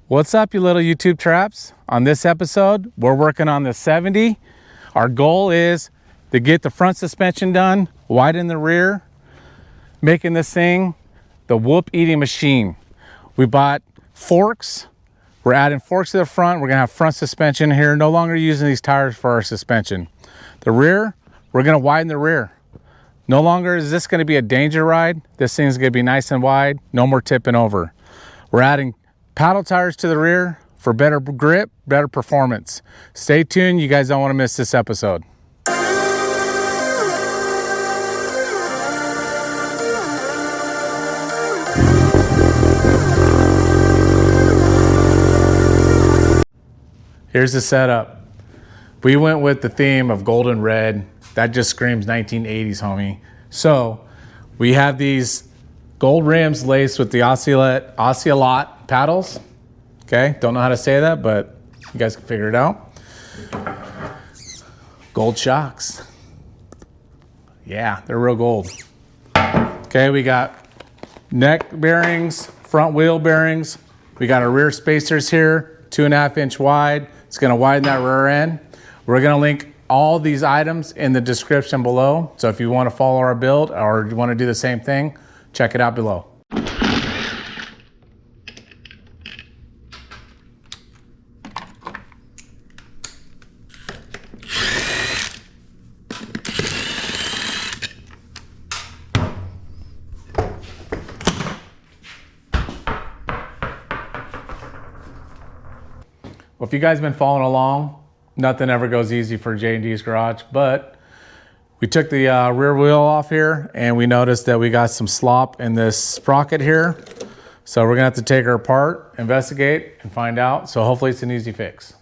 What's up, you little YouTube traps? On this episode, we're working on the 70. Our goal is to get the front suspension done, widen the rear, making this thing the whoop eating machine. We bought forks. We're adding forks to the front. We're gonna have front suspension here. No longer using these tires for our suspension. The rear, we're gonna widen the rear. No longer is this gonna be a danger ride. This thing's gonna be nice and wide. No more tipping over. We're adding paddle tires to the rear for better grip, better performance. Stay tuned, you guys don't want to miss this episode. Here's the setup. We went with the theme of golden red. That just screams 1980s, homie. So we have these gold rims laced with the Ocotillo paddles. Okay, don't know how to say that, but you guys can figure it out. Gold shocks. Yeah, they're real gold. Okay, we got neck bearings, front wheel bearings. We got our rear spacers here, 2.5 inch wide. It's gonna widen that rear end. We're gonna link all these items in the description below. So if you wanna follow our build or you wanna do the same thing, check it out below. Well, if you guys have been following along, nothing ever goes easy for J&D's Garage, but we took the rear wheel off here and we noticed that we got some slop in this sprocket here. So we're gonna have to take her apart, investigate, and find out. So hopefully it's an easy fix.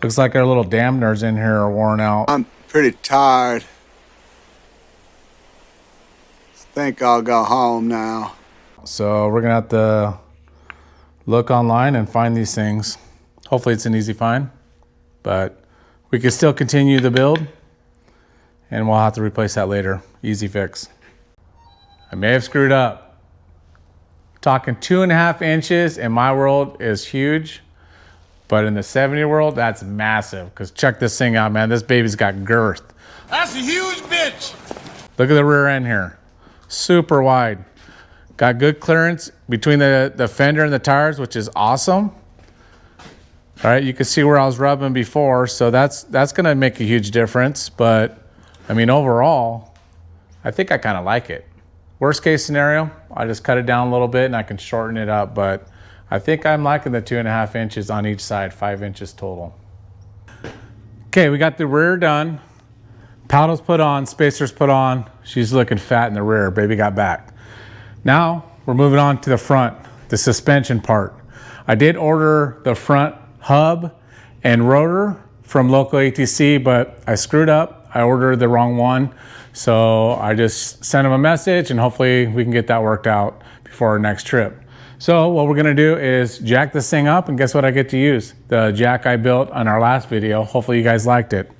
Looks like our little dampeners in here are worn out. I'm pretty tired. Think I'll go home now. So we're gonna have to look online and find these things. Hopefully it's an easy find, but we can still continue the build and we'll have to replace that later. Easy fix. I may have screwed up. Talking 2.5 inches in my world is huge, but in the 70 world, that's massive. Cause check this thing out, man. This baby's got girth. That's a huge bitch. Look at the rear end here. Super wide. Got good clearance between the fender and the tires, which is awesome. All right, you can see where I was rubbing before, so that's gonna make a huge difference. But I mean, overall, I think I kind of like it. Worst case scenario, I just cut it down a little bit and I can shorten it up, but I think I'm liking the 2.5 inches on each side, 5 inches total. Okay, we got the rear done. Paddles put on, spacers put on. She's looking fat in the rear, baby got back. Now we're moving on to the front, the suspension part. I did order the front hub and rotor from local ATC, but I screwed up. I ordered the wrong one. So I just sent them a message and hopefully we can get that worked out before our next trip. So what we're gonna do is jack this thing up, and guess what I get to use? The jack I built on our last video. Hopefully you guys liked it.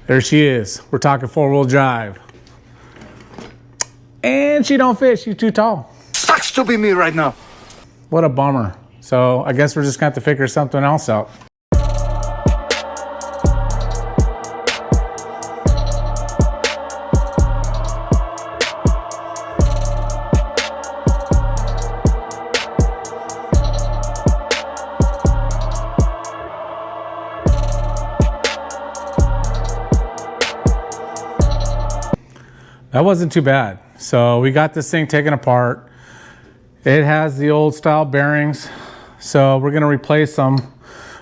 There she is. We're talking 4-wheel drive. And she don't fit, she's too tall. Sucks to be me right now. What a bummer. So I guess we're just gonna have to figure something else out. That wasn't too bad. So we got this thing taken apart. It has the old style bearings. So we're gonna replace them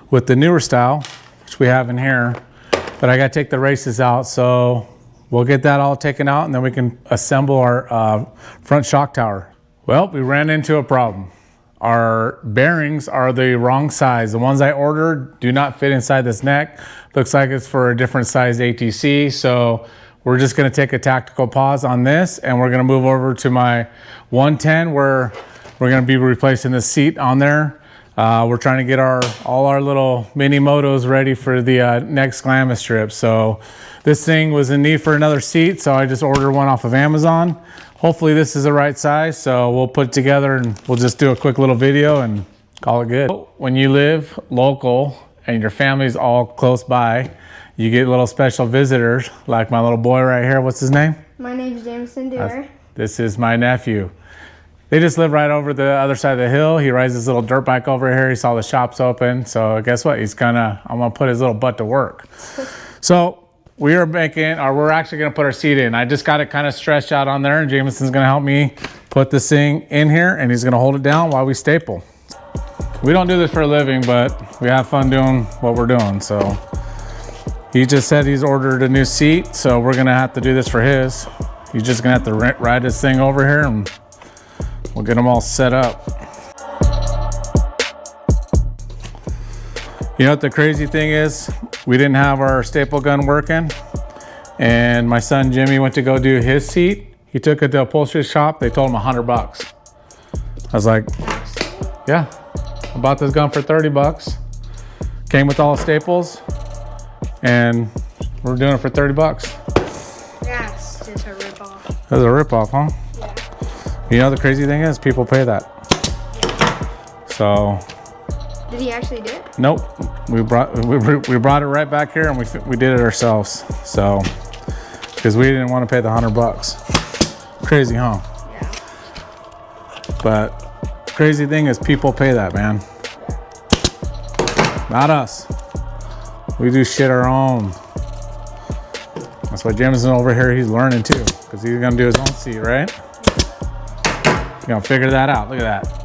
with the newer style, which we have in here. But I gotta take the races out. So we'll get that all taken out and then we can assemble our front shock tower. Well, we ran into a problem. Our bearings are the wrong size. The ones I ordered do not fit inside this neck. Looks like it's for a different size ATC. So we're just gonna take a tactical pause on this and we're gonna move over to my 110 where we're gonna be replacing the seat on there. We're trying to get all our little Minimotos ready for the next Glamis trip. So this thing was in need for another seat, so I just ordered one off of Amazon. Hopefully this is the right size, so we'll put it together and we'll just do a quick little video and call it good. When you live local and your family's all close by, you get little special visitors like my little boy right here. What's his name? My name's Jameson Dewar. This is my nephew. They just live right over the other side of the hill. He rides his little dirt bike over here. He saw the shops open. So guess what? I'm gonna put his little butt to work. So we're actually gonna put our seat in. I just got it kind of stretched out on there, and Jameson's gonna help me put this thing in here, and he's gonna hold it down while we staple. We don't do this for a living, but we have fun doing what we're doing. So he just said he's ordered a new seat, so we're gonna have to do this for his. He's just gonna have to ride this thing over here and we'll get them all set up. You know what the crazy thing is? We didn't have our staple gun working, and my son Jimmy went to go do his seat. He took it to a upholstery shop. They told him $100. I was like, yeah, I bought this gun for $30. Came with all the staples, and we're doing it for $30. Yeah, it's just a ripoff. That was a ripoff, huh? You know, the crazy thing is people pay that. So. Did he actually do it? Nope. We brought it right back here and we did it ourselves. So, because we didn't want to pay the $100. Crazy, huh? Yeah. But crazy thing is people pay that, man. Not us. We do shit our own. That's why Jameson over here, he's learning too, because he's gonna do his own seat, right? You know, figure that out. Look at that.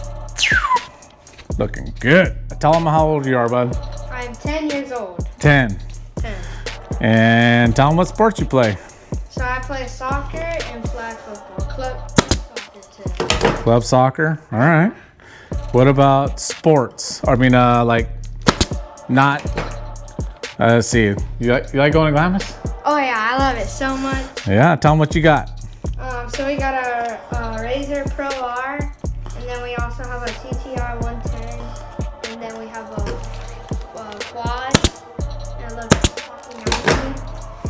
Looking good. Tell them how old you are, bud. I'm 10 years old. 10. 10. And tell them what sports you play. So I play soccer and flag football. Club soccer too. Club soccer. All right. What about sports? I mean, like, not. Let's see. You like going to Glamis? Oh yeah, I love it so much. Yeah. Tell them what you got. So we got a Razor Pro R, and then we also have a TTR 110, and then we have a quad, and a little fucking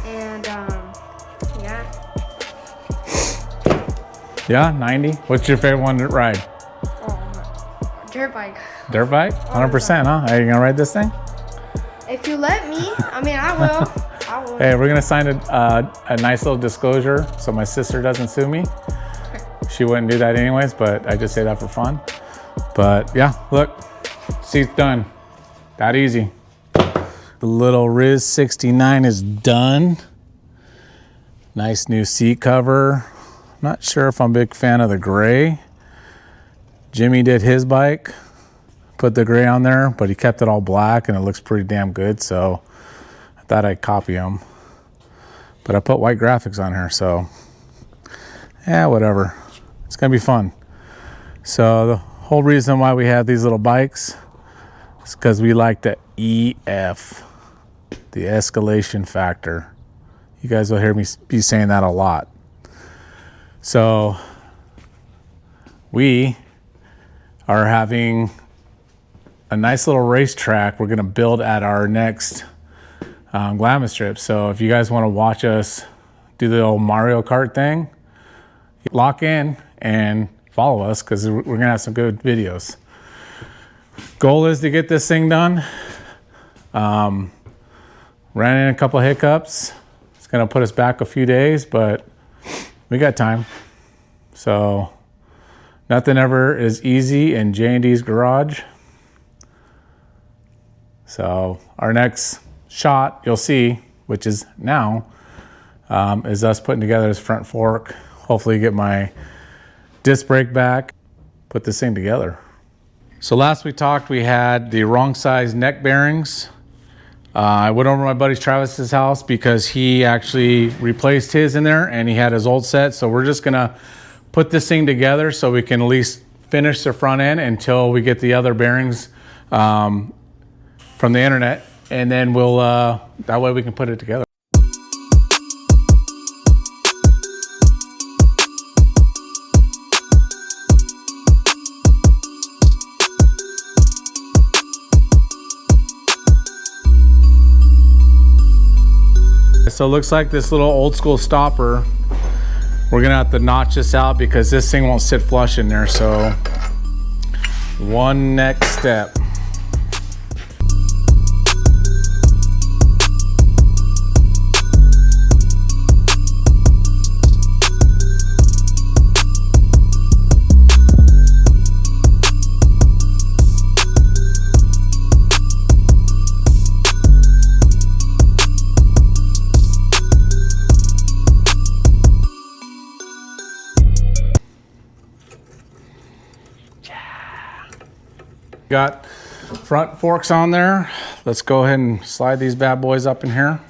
90, and yeah. Yeah, 90. What's your favorite one to ride? Dirt bike. Dirt bike? 100%, huh? Are you gonna ride this thing? If you let me, I mean, I will. I will. Hey, we're gonna sign a nice little disclosure so my sister doesn't sue me. She wouldn't do that anyways, but I just say that for fun. But yeah, look, seat's done. That easy. The little Riz 69 is done. Nice new seat cover. Not sure if I'm a big fan of the gray. Jimmy did his bike, put the gray on there, but he kept it all black and it looks pretty damn good, so I thought I'd copy him. But I put white graphics on here, so yeah, whatever. It's gonna be fun. So the whole reason why we have these little bikes is because we like the EF, the escalation factor. You guys will hear me be saying that a lot. So we are having a nice little racetrack we're gonna build at our next Glamis trip. So if you guys wanna watch us do the old Mario Kart thing, lock in and follow us because we're gonna have some good videos. Goal is to get this thing done. Ran in a couple hiccups. It's gonna put us back a few days, but we got time. So nothing ever is easy in J&D's garage. So our next shot you'll see, which is now, is us putting together this front fork. Hopefully get my disc brake back, put this thing together. So last we talked, we had the wrong size neck bearings. I went over to my buddy Travis's house because he actually replaced his in there and he had his old set. So we're just gonna put this thing together so we can at least finish the front end until we get the other bearings from the internet. And then we'll, that way we can put it together. so it looks like this little old school stopper, we're gonna have to notch this out because this thing won't sit flush in there. So one next step. Got front forks on there. Let's go ahead and slide these bad boys up in here.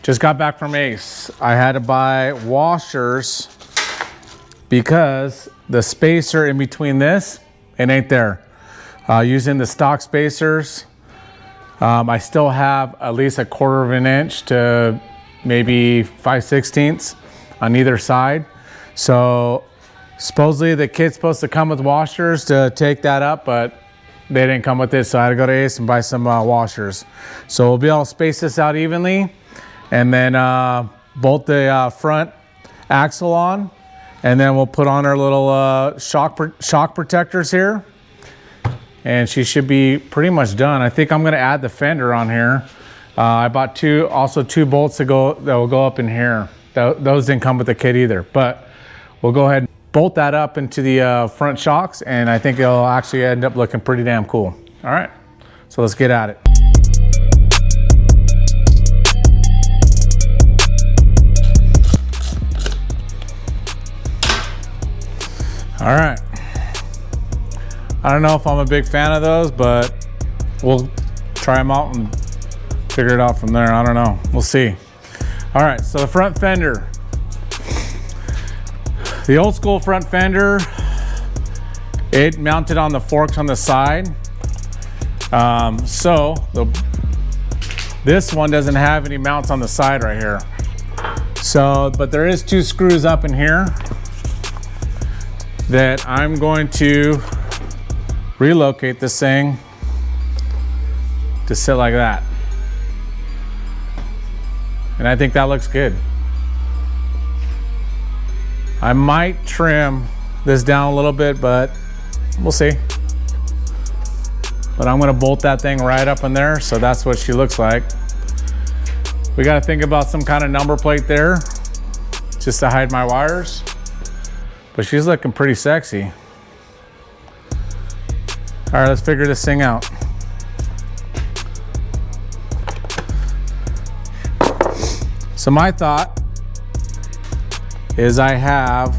Just got back from Ace. I had to buy washers because the spacer in between this, it ain't there. Using the stock spacers, I still have at least 1/4 of an inch to maybe 5/16 on either side. So supposedly the kit's supposed to come with washers to take that up, but they didn't come with it. So I had to go to Ace and buy some washers. So we'll be able to space this out evenly and then bolt the front axle on. And then we'll put on our little shock protectors here. And she should be pretty much done. I think I'm gonna add the fender on here. I bought two bolts that will go up in here. Those didn't come with the kit either, but we'll go ahead and bolt that up into the front shocks, and I think it'll actually end up looking pretty damn cool. All right, so let's get at it. All right. I don't know if I'm a big fan of those, but we'll try them out and figure it out from there. I don't know. We'll see. All right, so the front fender. The old school front fender, it mounted on the forks on the side. This one doesn't have any mounts on the side right here. So, but there is 2 screws up in here that I'm going to relocate this thing to sit like that. And I think that looks good. I might trim this down a little bit, but we'll see. But I'm gonna bolt that thing right up in there, so that's what she looks like. We gotta think about some kind of number plate there, just to hide my wires. But she's looking pretty sexy. All right, let's figure this thing out. So my thought is I had,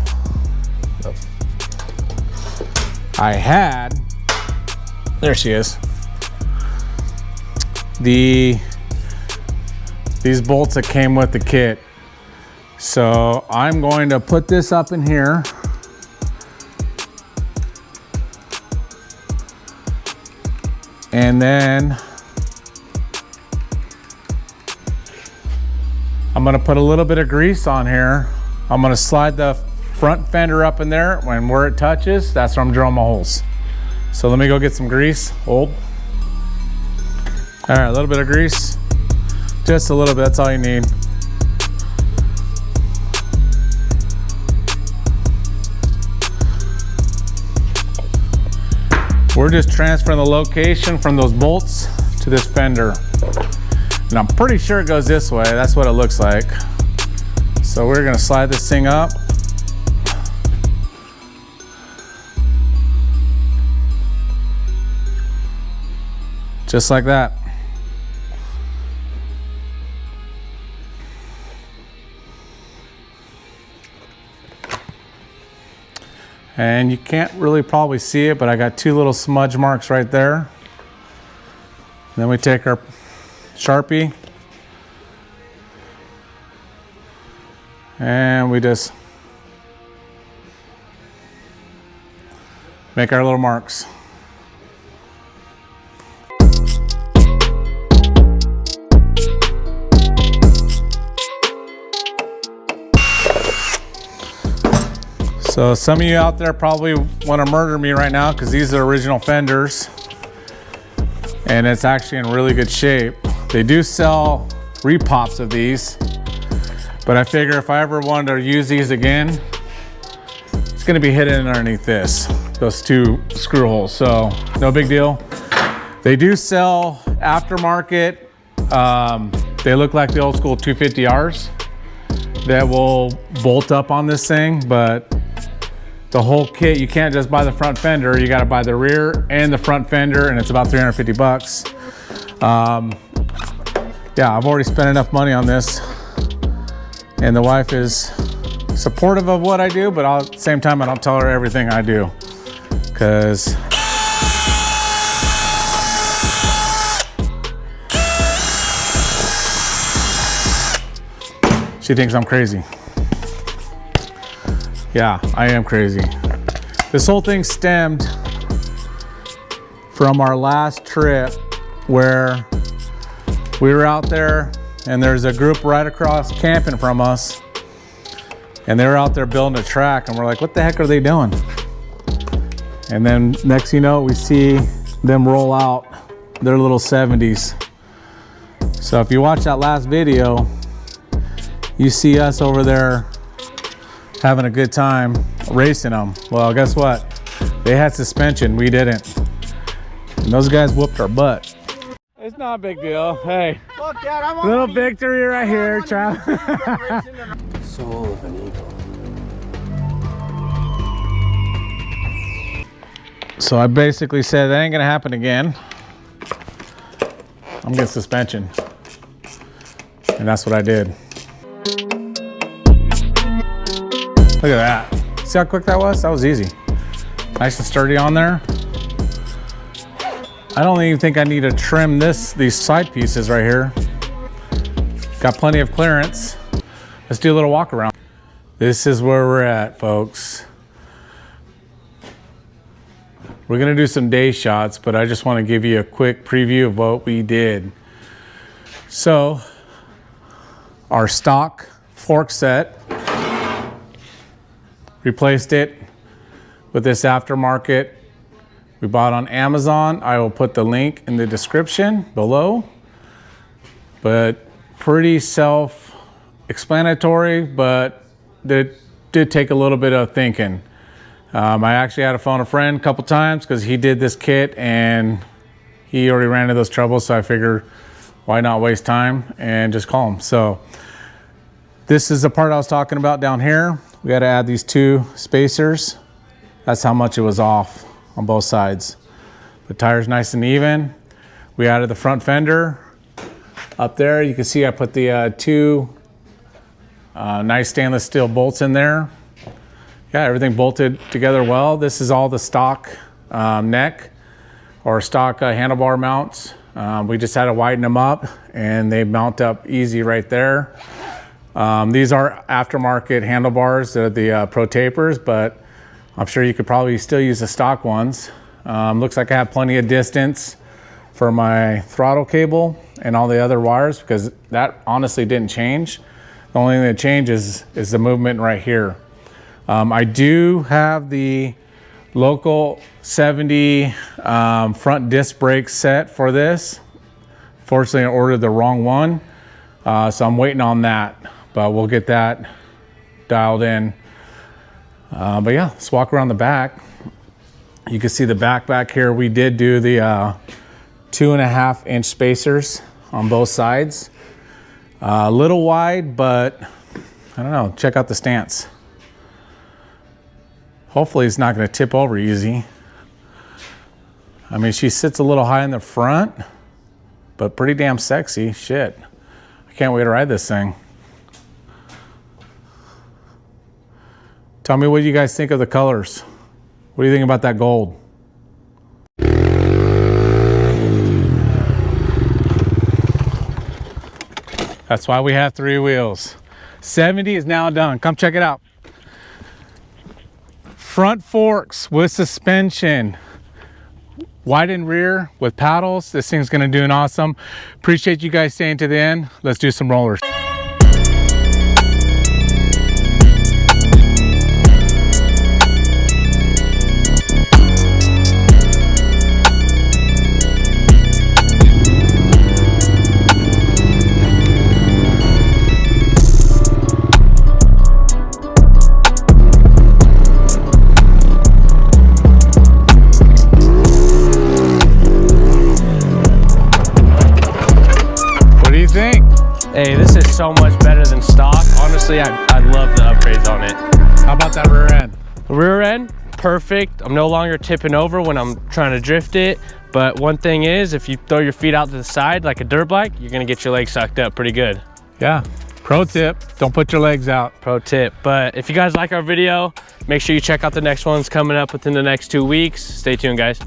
there she is. These bolts that came with the kit. So I'm going to put this up in here. And then I'm gonna put a little bit of grease on here. I'm gonna slide the front fender up in there, and where it touches, that's where I'm drilling my holes. So let me go get some grease, old. All right, a little bit of grease. Just a little bit, that's all you need. We're just transferring the location from those bolts to this fender. And I'm pretty sure it goes this way. That's what it looks like. So we're gonna slide this thing up. Just like that. And you can't really probably see it, but I got 2 little smudge marks right there. Then we take our Sharpie and we just make our little marks. So some of you out there probably want to murder me right now because these are original fenders. and it's actually in really good shape. They do sell repops of these, but I figure if I ever wanted to use these again, it's gonna be hidden underneath those two screw holes, so no big deal. They do sell aftermarket. They look like the old school 250Rs that will bolt up on this thing, but the whole kit, you can't just buy the front fender, you gotta buy the rear and the front fender, and it's about 350 bucks. Yeah, I've already spent enough money on this, and the wife is supportive of what I do, but at the same time, I don't tell her everything I do, because she thinks I'm crazy. Yeah, I am crazy. This whole thing stemmed from our last trip where we were out there and there's a group right across camping from us, and they were out there building a track, and we're like, what the heck are they doing? And then next you know, we see them roll out their little 70s. So if you watch that last video, you see us over there having a good time racing them. Well, guess what? They had suspension, we didn't. And those guys whooped our butt. It's not a big deal. Hey, Look, Dad, little victory right here, Trav. Soul of an eagle. So I basically said that ain't gonna happen again. I'm getting suspension. And that's what I did. Look at that. See how quick that was? That was easy. Nice and sturdy on there. I don't even think I need to trim these side pieces right here. Got plenty of clearance. Let's do a little walk around. This is where we're at, folks. We're gonna do some day shots, but I just wanna give you a quick preview of what we did. So, our stock fork set, replaced it with this aftermarket we bought on Amazon. I will put the link in the description below, but pretty self-explanatory, but it did take a little bit of thinking. I actually had to phone a friend a couple times because he did this kit and he already ran into those troubles, so I figured why not waste time and just call him. So this is the part I was talking about down here. We had to add these two spacers. That's how much it was off on both sides. The tire's nice and even. We added the front fender up there. You can see I put the two nice stainless steel bolts in there. Yeah, everything bolted together well. This is all the stock neck or stock handlebar mounts. We just had to widen them up and they mount up easy right there. These are aftermarket handlebars, they're the Pro Tapers, but I'm sure you could probably still use the stock ones. Looks like I have plenty of distance for my throttle cable and all the other wires, because that honestly didn't change. The only thing that changes is the movement right here. I do have the local 70 front disc brake set for this. Fortunately, I ordered the wrong one, so I'm waiting on that, but we'll get that dialed in. But yeah, let's walk around the back. You can see the back here. We did do the 2.5 inch spacers on both sides. A little wide, but I don't know, check out the stance. Hopefully it's not gonna tip over easy. I mean, she sits a little high in the front, but pretty damn sexy, shit. I can't wait to ride this thing. Tell me what you guys think of the colors. What do you think about that gold? That's why we have 3 wheels. 70 is now done. Come check it out. Front forks with suspension. Widened rear with paddles. This thing's gonna do an awesome. Appreciate you guys staying to the end. Let's do some rollers. honestly, I love the upgrades on it. How about that rear end? Rear end, perfect. I'm no longer tipping over when I'm trying to drift it. But one thing is, if you throw your feet out to the side like a dirt bike, you're gonna get your legs sucked up pretty good. Yeah. Pro tip, don't put your legs out. Pro tip. But if you guys like our video, make sure you check out the next ones coming up within the next 2 weeks. Stay tuned, guys.